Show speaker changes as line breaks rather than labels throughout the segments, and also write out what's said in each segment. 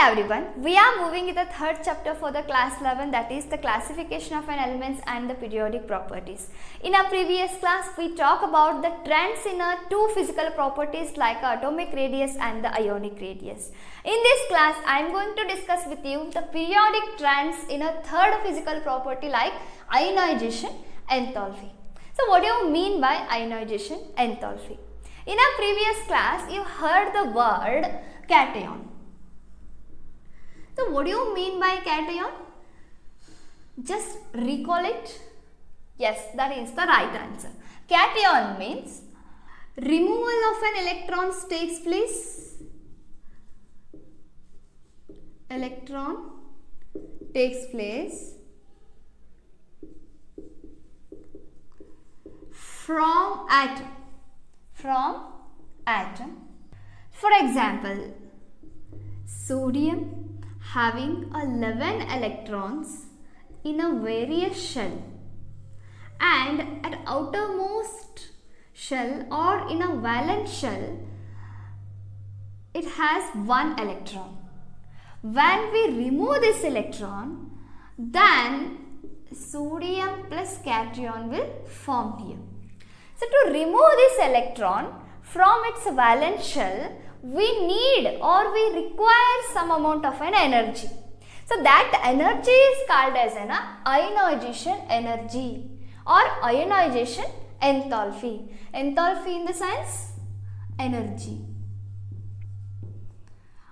everyone, we are moving in the third chapter for the class 11, that is the classification of an elements and the periodic properties. In our previous class we talked about the trends in two physical properties like atomic radius and the ionic radius. In this class I am going to discuss with you the periodic trends in a third physical property like ionization enthalpy. So what do you mean by ionization enthalpy? In our previous class you heard the word cation. So what do you mean by cation? Just recall it. Yes, that is the right answer. Cation means removal of an electron takes place. Electron takes place from atom. For example, sodium having 11 electrons in a various shell, and at outermost shell or in a valence shell it has 1 electron. When we remove this electron, then sodium plus cation will form here. So to remove this electron from its valence shell, we need or we require some amount of an energy. So that energy is called as an ionization energy or ionization enthalpy. Enthalpy in the sense energy.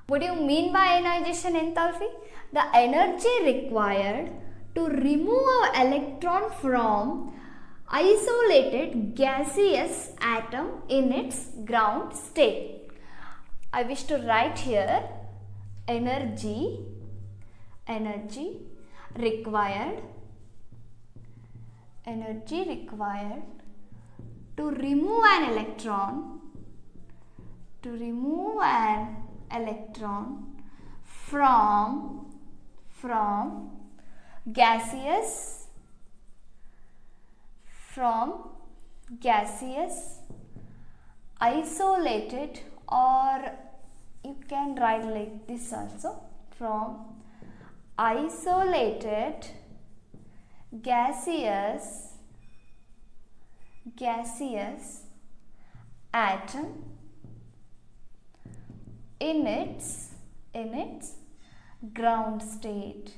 What do you mean by ionization enthalpy? The energy required to remove an electron from isolated gaseous atom in its ground state. I wish to write here energy required to remove an electron from gaseous isolated, or you can write like this also, from isolated gaseous atom in its ground state.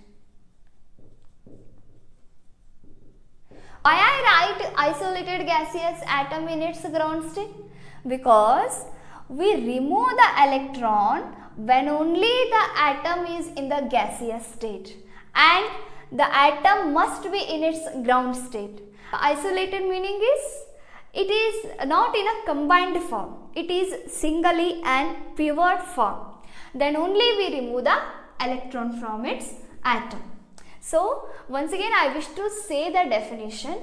Why I write isolated gaseous atom in its ground state? Because we remove the electron when only the atom is in the gaseous state and the atom must be in its ground state. Isolated meaning is it is not in a combined form, it is singly and pure form. Then only we remove the electron from its atom. So once again I wish to say the definition: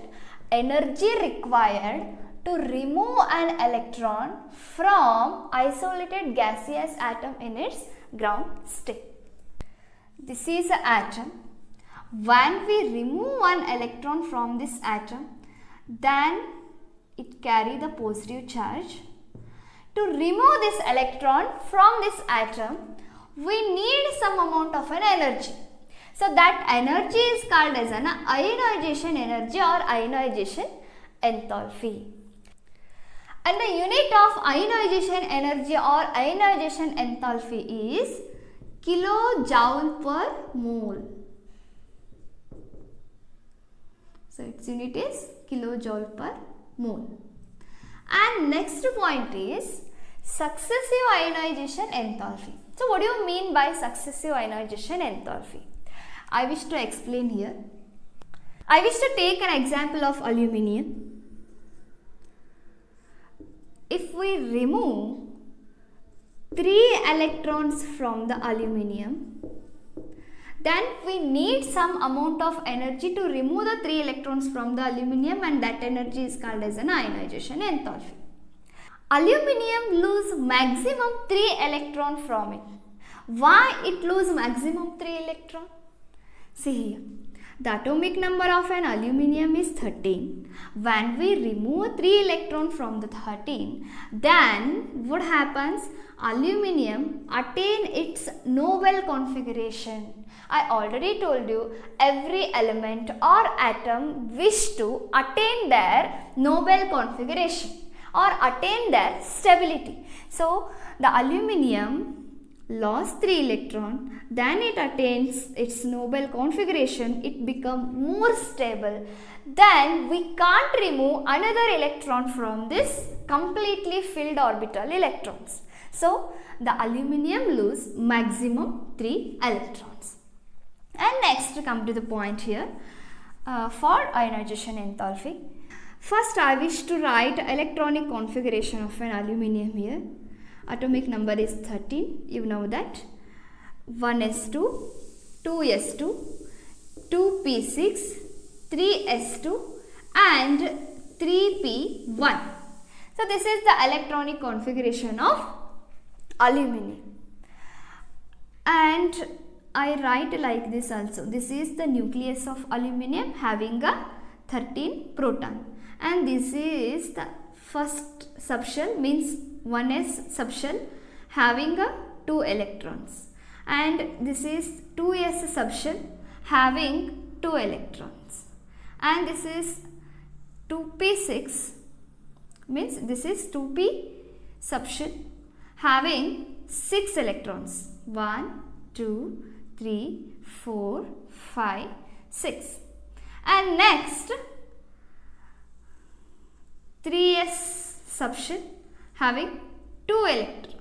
energy required to remove an electron from isolated gaseous atom in its ground state. This is an atom. When we remove one electron from this atom, then it carries the positive charge. To remove this electron from this atom, we need some amount of an energy. So that energy is called as an ionization energy or ionization enthalpy. And the unit of ionization energy or ionization enthalpy is kilojoule per mole. So its unit is kilojoule per mole. And next point is successive ionization enthalpy. So what do you mean by successive ionization enthalpy? I wish to explain here. I wish to take an example of aluminium. If we remove 3 electrons from the aluminium, then we need some amount of energy to remove the 3 electrons from the aluminium, and that energy is called as an ionization enthalpy. Aluminium lose maximum 3 electron from it. Why it lose maximum 3 electron? See here, The atomic number of an aluminium is 13. When we remove 3 electrons from the 13, then what happens? Aluminium attain its noble configuration. I already told you, every element or atom wish to attain their noble configuration or attain their stability. So the aluminium lost 3 electrons, then it attains its noble configuration, it becomes more stable. Then we can't remove another electron from this completely filled orbital electrons. So the aluminium lose maximum 3 electrons. And next come to the point here for ionization enthalpy. First I wish to write electronic configuration of an aluminium here. Atomic number is 13, you know that. 1s2, 2s2, 2p6, 3s2 and 3p1. So this is the electronic configuration of aluminium. And I write like this also. This is the nucleus of aluminium having a 13 proton. And this is the first subshell, means 1s subshell having a 2 electrons. And this is 2s subshell having 2 electrons. And this is 2p6, means this is 2p subshell having 6 electrons. 1, 2, 3, 4, 5, 6. And next 3s subshell having 2 electrons.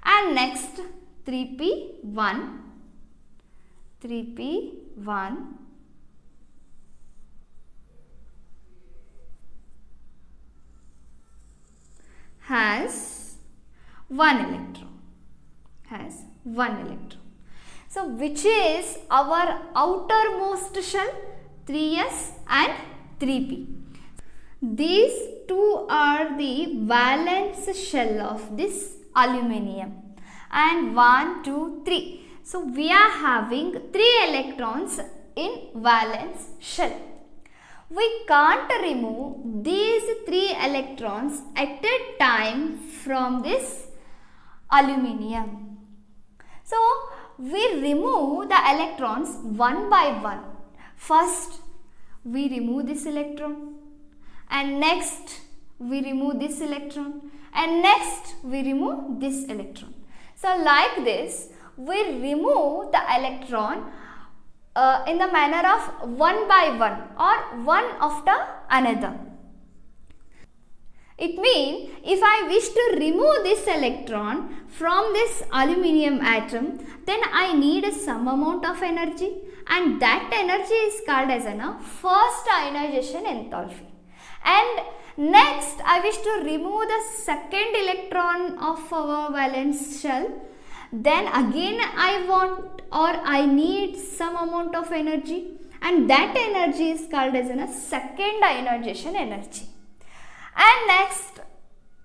And next 3p1 has 1 electron. So which is our outermost shell? 3s and 3p. These two are the valence shell of this aluminium. And 1, 2, 3. So we are having 3 electrons in valence shell. We can't remove these 3 electrons at a time from this aluminium. So we remove the electrons one by one. First we remove this electron, and next we remove this electron, and next we remove this electron. So like this we remove the electron in the manner of one by one or one after another. It means if I wish to remove this electron from this aluminium atom, then I need some amount of energy, and that energy is called as a first ionization enthalpy. And next I wish to remove the second electron of our valence shell, then again I need some amount of energy, and that energy is called as a second ionization energy. And next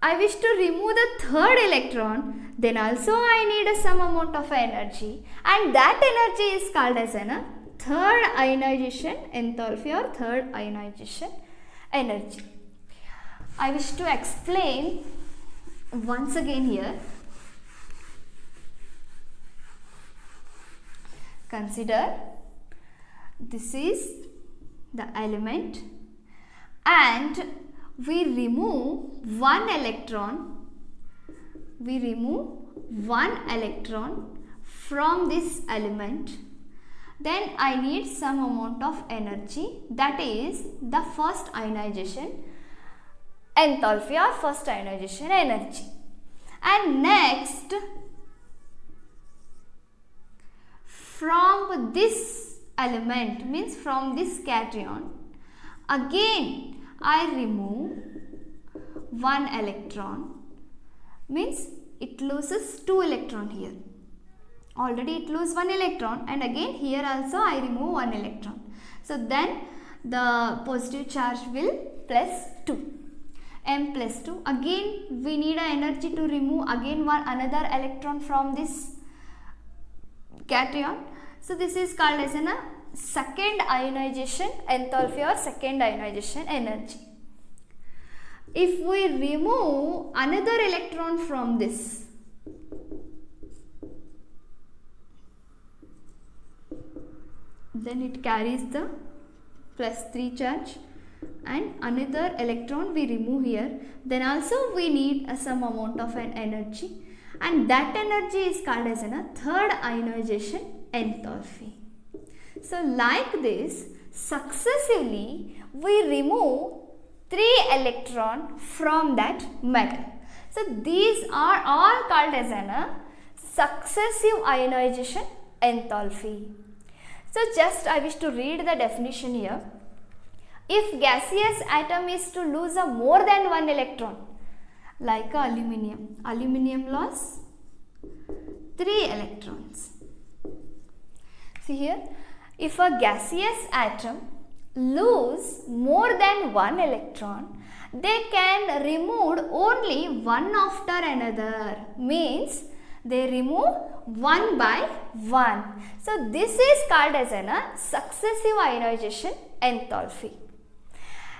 I wish to remove the third electron, then also I need some amount of energy, and that energy is called as a third ionization enthalpy or third ionization energy. I wish to explain once again here. Consider this is the element, and we remove one electron from this element. Then I need some amount of energy, that is the first ionization enthalpy or first ionization energy. And next from this element, means from this cation, again I remove one electron, means it loses 2 electrons here. Already it loses 1 electron, and again here also I remove 1 electron. So then the positive charge will plus 2, m plus 2. Again we need an energy to remove again another electron from this cation. So this is called as a second ionization enthalpy or second ionization energy. If we remove another electron from this, then it carries the +3 charge, and another electron we remove here, then also we need some amount of an energy, and that energy is called as a third ionization enthalpy. So like this, successively we remove 3 electrons from that metal. So these are all called as a successive ionization enthalpy. So just I wish to read the definition here. If gaseous atom is to lose a more than 1 electron, like aluminium loss 3 electrons. See here, if a gaseous atom lose more than 1 electron, they can remove only one after another, means they remove one by one. So this is called as a successive ionization enthalpy.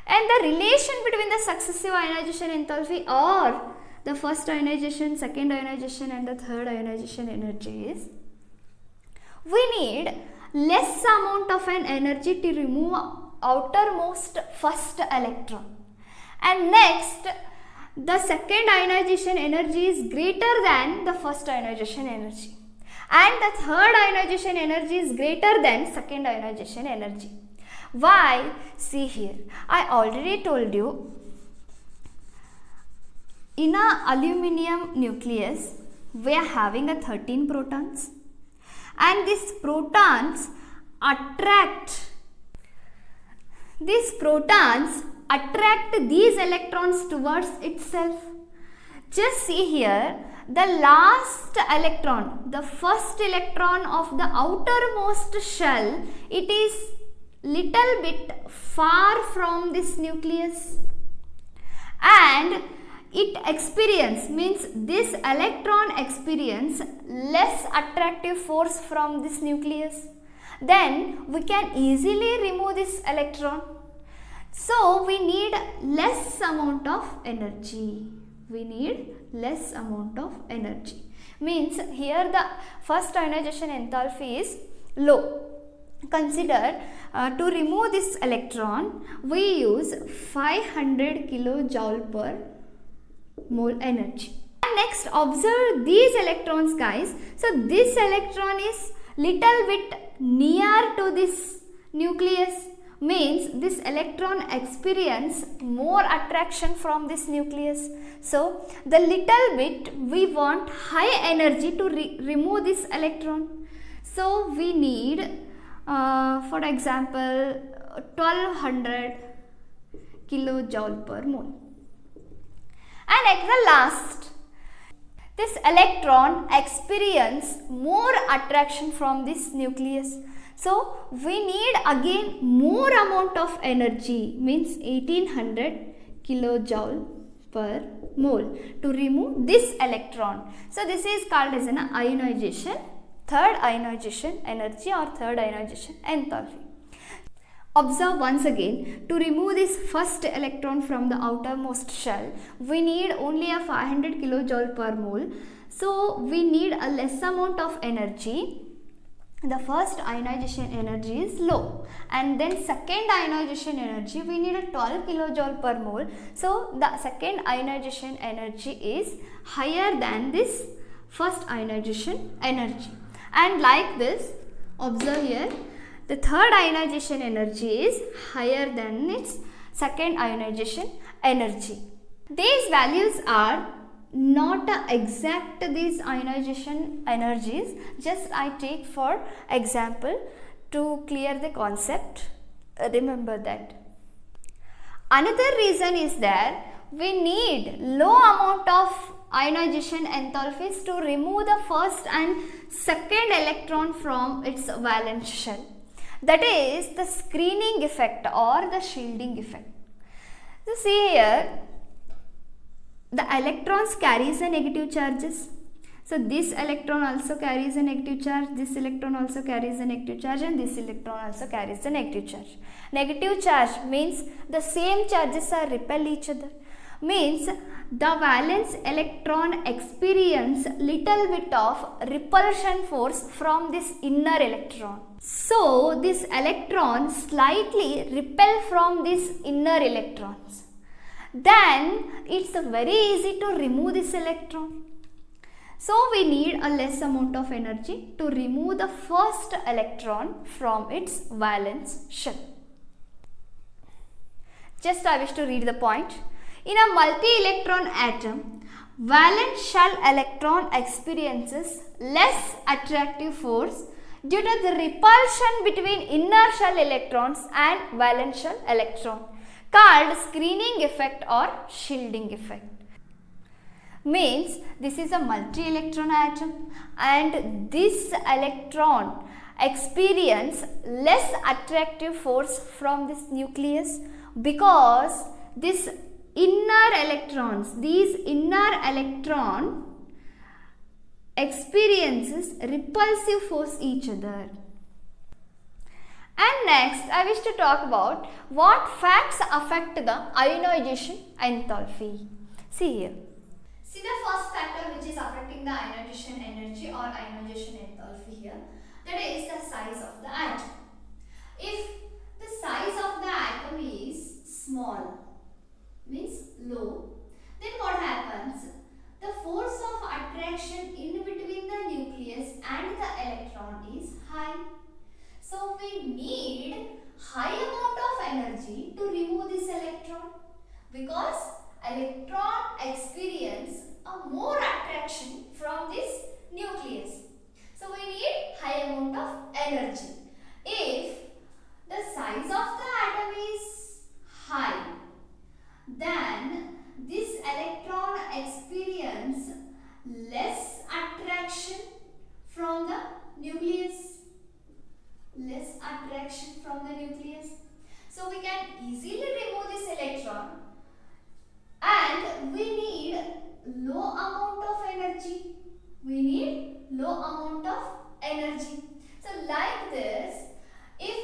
And the relation between the successive ionization enthalpy or the first ionization, second ionization and the third ionization energy is, we need less amount of an energy to remove outermost first electron, and next the second ionization energy is greater than the first ionization energy, and the third ionization energy is greater than second ionization energy. Why? See here, I already told you, in a aluminium nucleus we are having a 13 protons, and these protons attract these electrons towards itself. Just see here, the last electron, the first electron of the outermost shell, it is little bit far from this nucleus, and it experience, means this electron experience less attractive force from this nucleus. Then we can easily remove this electron. So we need less amount of energy. Means here the first ionization enthalpy is low. Consider to remove this electron, we use 500 kilojoule per mole energy. And next observe these electrons, guys. So this electron is little bit near to this nucleus, means this electron experience more attraction from this nucleus. So the little bit we want high energy to remove this electron. So we need for example 1200 kilojoule per mole. And at the last, this electron experience more attraction from this nucleus. So we need again more amount of energy, means 1800 kilojoule per mole to remove this electron. So this is called as an ionization, third ionization energy or third ionization enthalpy. Observe once again, to remove this first electron from the outermost shell, we need only a 500 kilojoule per mole. So we need a less amount of energy. The first ionization energy is low, and then second ionization energy we need a 12 kilojoule per mole. So the second ionization energy is higher than this first ionization energy. And like this, observe here, the third ionization energy is higher than its second ionization energy. These values are not exact, these ionization energies, just I take for example to clear the concept. Remember that. Another reason is that we need low amount of ionization enthalpies to remove the first and second electron from its valence shell. That is the screening effect or the shielding effect. So see here, the electrons carries the negative charges. So this electron also carries a negative charge, this electron also carries a negative charge, and this electron also carries a negative charge. Negative charge means the same charges are repel each other. Means the valence electron experience little bit of repulsion force from this inner electron. So this electron slightly repel from these inner electrons. Then it's very easy to remove this electron. So we need a less amount of energy to remove the first electron from its valence shell. Just I wish to read the point. In a multi-electron atom, valence shell electron experiences less attractive force due to the repulsion between inner shell electrons and valence shell electron, called screening effect or shielding effect. Means this is a multi-electron atom and this electron experience less attractive force from this nucleus because these inner electrons experiences repulsive force each other. And next I wish to talk about what facts affect the ionization enthalpy. See here. See the first factor which is affecting the ionization energy or ionization enthalpy here, that is the size of the atom. If the size of the atom is small, means low, then what happens? The force of attraction in between the nucleus and the electron is high. So we need high amount of energy to remove this electron because electron experience a more attraction from this nucleus. So we need high amount of energy. If the size of the atom is high, then this electron experience less attraction from the nucleus. So we can easily remove this electron and we need low amount of energy. So like this, if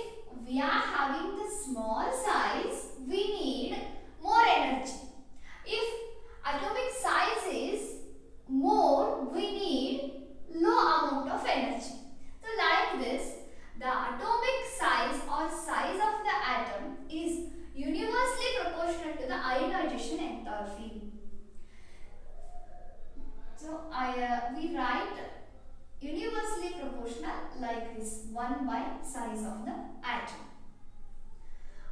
we are having the small size, we need more energy. If atomic size is more, we need low amount of energy. So like this, the atomic size or size of the atom is universally proportional to the ionization enthalpy. So we write universally proportional like this, 1 by size of the atom.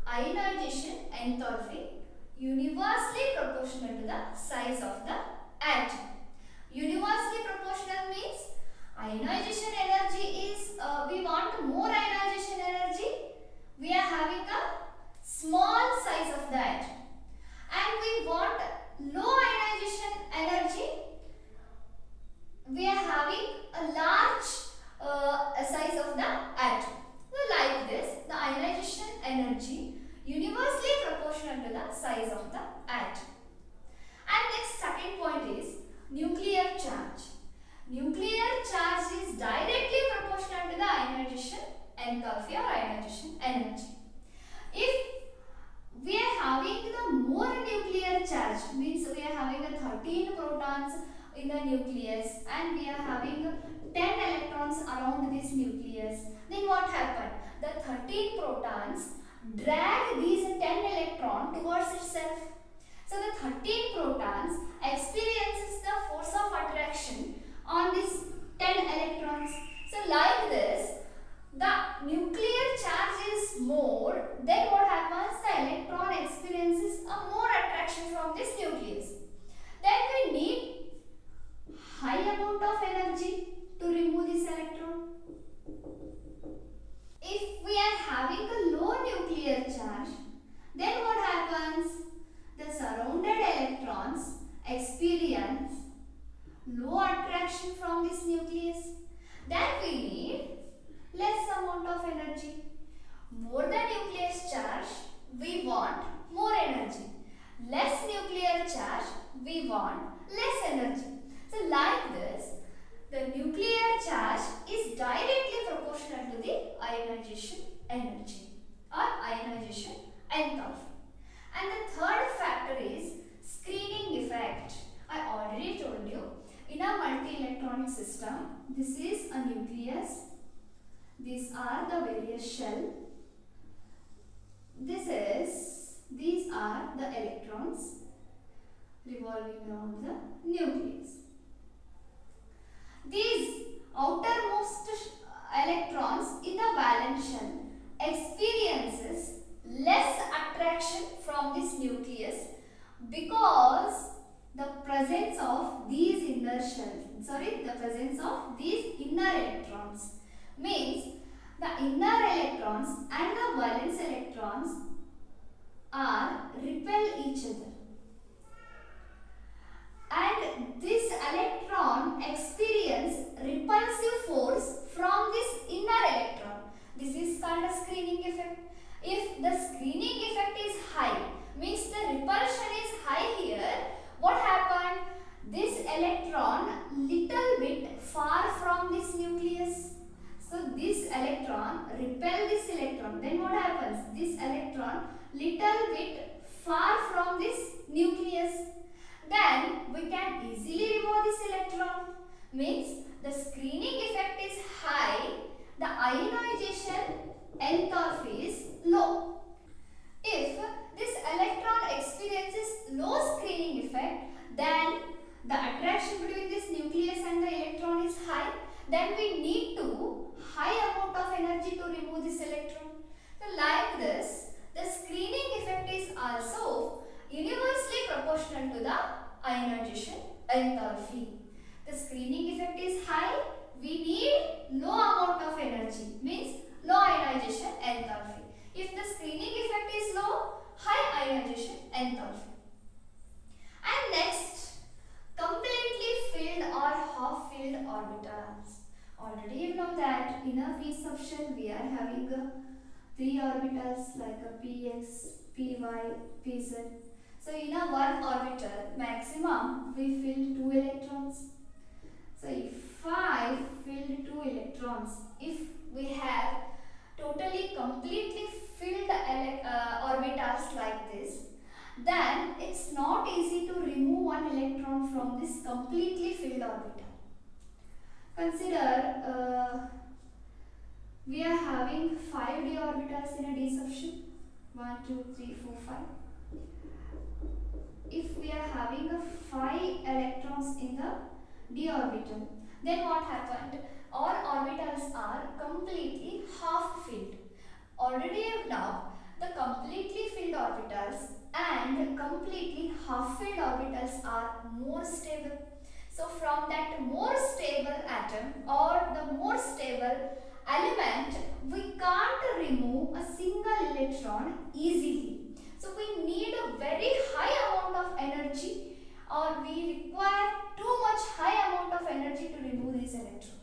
Ionization enthalpy universally proportional to the size of the atom. Universally proportional means ionization energy is, we want more ionization energy, we are having a small size of the atom, and we want low ionization energy, we are having a large size of the atom. So like this, the ionization energy universally proportional to the size of the atom. And next, second point is nuclear charge. Nuclear charge is directly proportional to the ionization enthalpy or ionization energy. If we are having the more nuclear charge, means we are having a 13 protons in the nucleus and we are having 10 electrons around this nucleus, then what happened? The 13 protons drag these 10 electrons towards itself. So the 13 protons experiences the force of attraction on these 10 electrons. So like this, the nuclear charge is more, then what happens? The electron experiences a more attraction from this nucleus. Then we need high amount of energy to remove this electron. If we are having a low nuclear charge, then what happens? The surrounded electrons experience low attraction from this nucleus. Then we need less amount of energy. More the nucleus charge, we want more energy. Less nuclear charge, we want less energy. So like this, charge is directly proportional to the ionization energy or ionization enthalpy. And the third factor is screening effect. I already told you, in a multi-electronic system, this is a nucleus, these are the various shell, these are the electrons revolving around the nucleus. These outermost electrons in the valence shell experiences less attraction from this nucleus because the presence of these inner electrons means the inner electrons and the valence electrons are repel each other, and this electron experience repulsive force from this inner electron. This is called a screening effect. If the screening effect is high, means the repulsion is high here, what happened? This electron little bit far from this nucleus. So this electron repel this electron. Then what happens? This electron little bit far from this nucleus. Then we can easily remove this electron. Means the screening effect is high, the ionization enthalpy is low. If this electron experiences low screening effect, then the attraction between this nucleus and the electron is high. Then we need to high amount of energy to remove this electron. So like this, the screening effect is also universally proportional to the ionization enthalpy. The screening effect is high, we need low amount of energy, means low ionization enthalpy. If the screening effect is low, high ionization enthalpy. And next, completely filled or half-filled orbitals. Already you know that in a piece of shell we are having three orbitals like a px, py, pz. So in a one orbital, maximum we fill 2 electrons. So if 5 filled 2 electrons, if we have totally completely filled orbitals like this, then it's not easy to remove one electron from this completely filled orbital. Consider we are having 5 d orbitals in a d subshell. 1, 2, 3, 4, 5. If we are having 5 electrons in the d orbital, then what happened? All orbitals are completely half filled. Already now the completely filled orbitals and completely half filled orbitals are more stable. So from that more stable atom or the more stable element, we can't remove a single electron easily. So we need a very high amount of energy, or we require too much high amount of energy to remove this electron.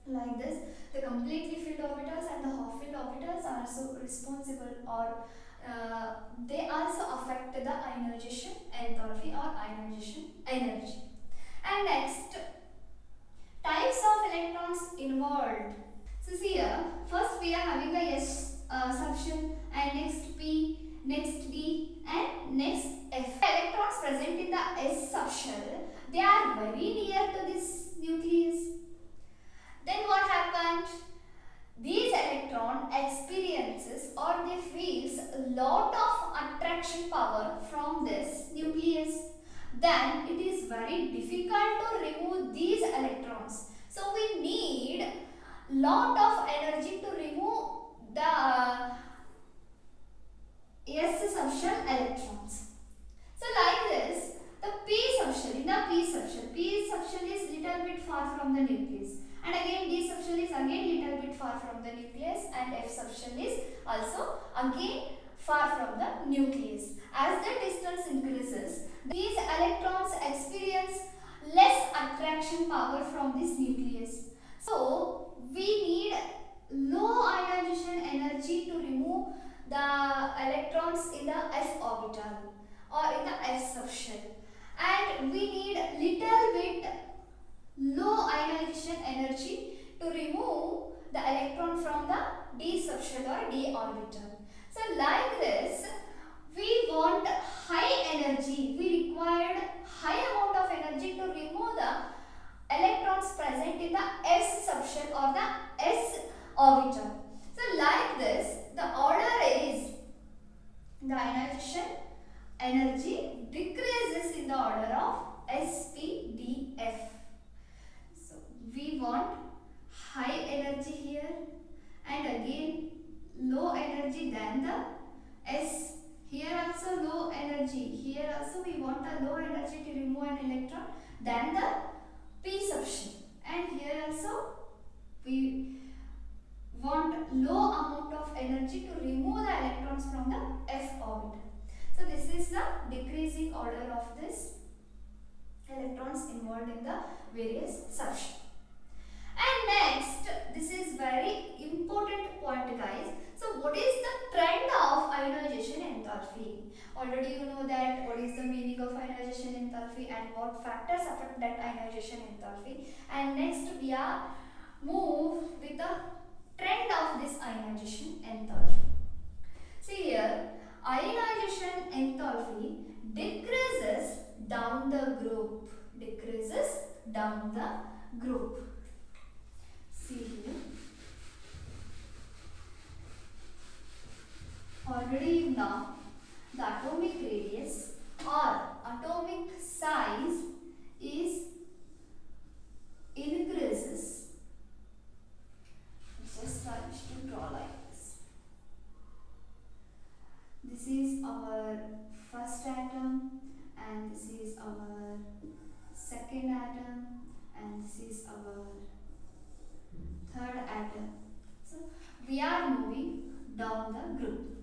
Like this, the completely filled orbitals and the half filled orbitals are also responsible, or they also affect the ionization enthalpy or ionization energy. And next, types of electrons involved. So see here, first we are having a S subshell, and next P, next D, and next F. The electrons present in the S subshell, they are very near to this nucleus. Then what happened? These electron experiences or they feels a lot of attraction power from this nucleus. Then it is very difficult to remove these electrons. So we need lot of energy to remove the S subshell electrons. So like this, the P subshell, in the P subshell is little bit far from the nucleus. And again D subshell is again little bit far from the nucleus, and F subshell is also again far from the nucleus. As the distance increases, these electrons experience less attraction power from this nucleus. So we need low ionization energy to remove the electrons in the S orbital or in the S subshell, and we need little bit low ionization energy to remove the electron from the d subshell or d orbital. So like this, we want high energy. We required high amount of energy to remove the electrons present in the s subshell or the s orbital. So like this, the order is the ionization energy decreases in the order of SPDF. So we want high energy here and again low energy than the S. Here also low energy. Here also we want a low energy to remove an electron than the P subshell. And here also we want low amount of energy to remove the electrons from the F orbital. So this is the decreasing order of this electrons involved in the various subshell. And next, this is very important point, guys. So what is the trend of ionization enthalpy? Already you know that what is the meaning of ionization enthalpy and what factors affect that ionization enthalpy. And next we are move with the trend of this ionization enthalpy. See here, ionization enthalpy decreases down the group. Decreases down the group. See here. Already you know the atomic radius or atomic size is increases. Just I wish to draw like this. This is our first atom and this is our second atom and this is our third atom. So we are moving down the group.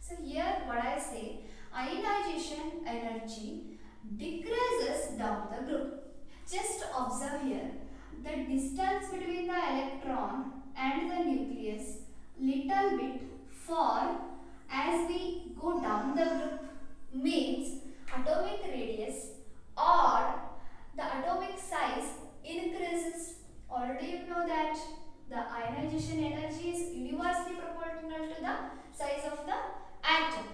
So here what I say, ionization energy decreases down the group. Just observe here, the distance between the electron and the nucleus little bit far as we go down the group means atomic radius or the atomic size increases. Already you know that the ionization energy is inversely proportional to the size of the atom.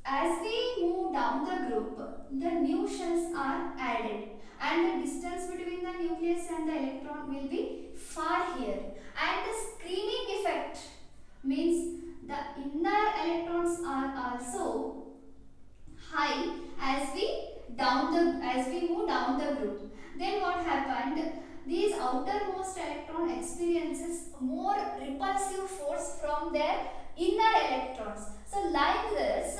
As we move down the group, the new shells are added and the distance between the nucleus and the electron will be far here. And the screening effect means the inner electrons are also high as we move down the group. Then what happened? These outermost electron experiences more repulsive force from their inner electrons. So like this,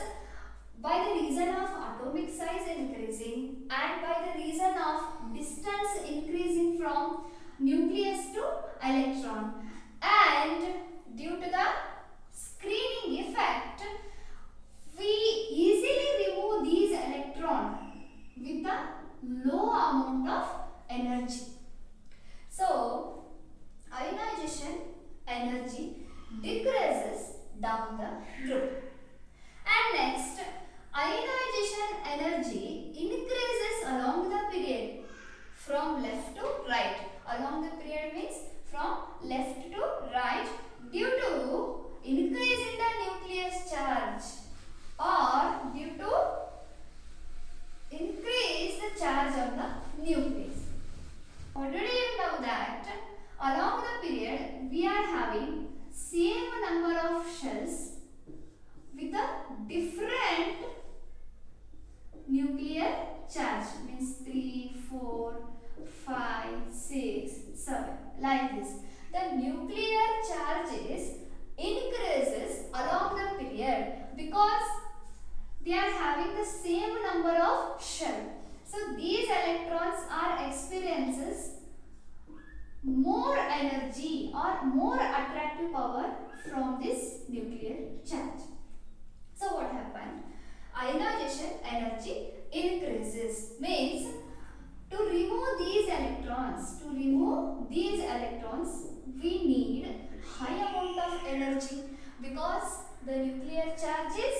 by the reason of atomic size increasing and by the reason of distance increasing from nucleus to electron and due to the screening effect, we easily remove these electrons with a low amount of energy. So, ionization energy decreases down the group. And next, ionization energy increases along the period from left to right. Along the period means from left to right due to increase in the nucleus charge or due to increase the charge on the nucleus. Already you know that along the period we are having same number of shells with a different nuclear charge, means 3, 4, 5, 6, 7, like this. The nuclear charges increases along the period because they are having the same number of shells. So these electrons are experiences more energy or more attractive power from this nuclear charge. So what happened? Ionization energy increases means to remove these electrons, we need high amount of energy because the nuclear charge is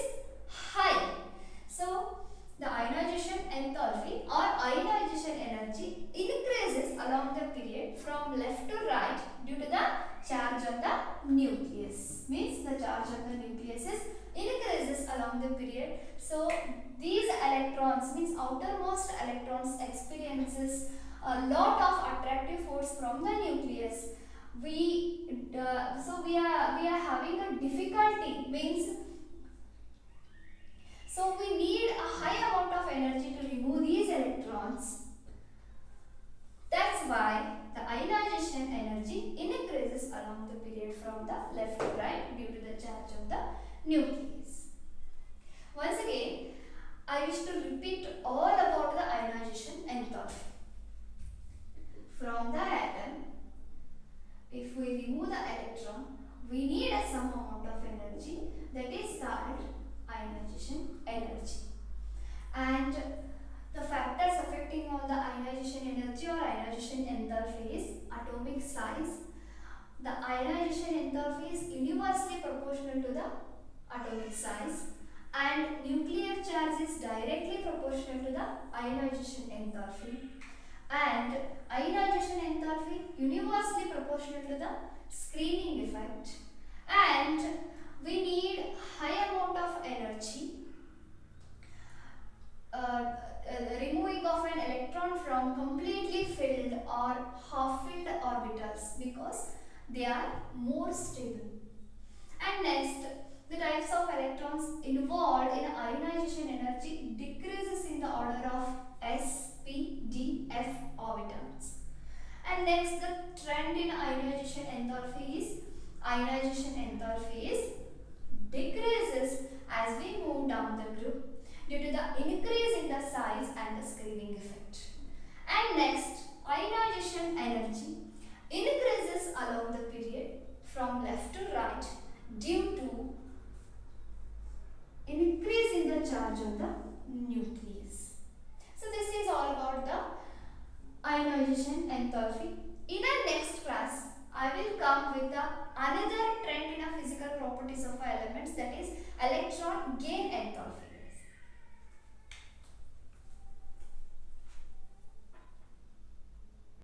high. So the ionization enthalpy or ionization energy increases along the period from left to right due to the charge on the nucleus. Means the charge on the nucleus is increases along the period. So these electrons, means outermost electrons, experiences a lot of attractive force from the nucleus. We are having a difficulty, means so we need a high amount of energy to remove these electrons. That's why the ionization energy increases along the period from the left to right due to the charge of the nucleus. Once again, I wish to repeat all about the ionization enthalpy. From the atom, if we remove the electron, we need some amount of energy, that is called ionization energy. And the factors affecting on the ionization energy or ionization enthalpy is atomic size. The ionization enthalpy is universally proportional to the atomic size, and nuclear charge is directly proportional to the ionization enthalpy, and ionization enthalpy universally proportional to the screening effect, and we need high amount of energy removing of an electron from completely filled or half filled orbitals because they are more stable. And next, the types of electrons involved in ionization energy decreases in the order of s, p, d, f orbitals. And next, the trend in ionization enthalpy is decreases as we move down the group due to the increase in the size and the screening effect. And next, ionization energy increases along the period from left to right due to increase in the charge on the nucleus. So this is all about the ionization enthalpy. In our next class, I will come with another trend in physical properties of elements, that is electron gain enthalpy.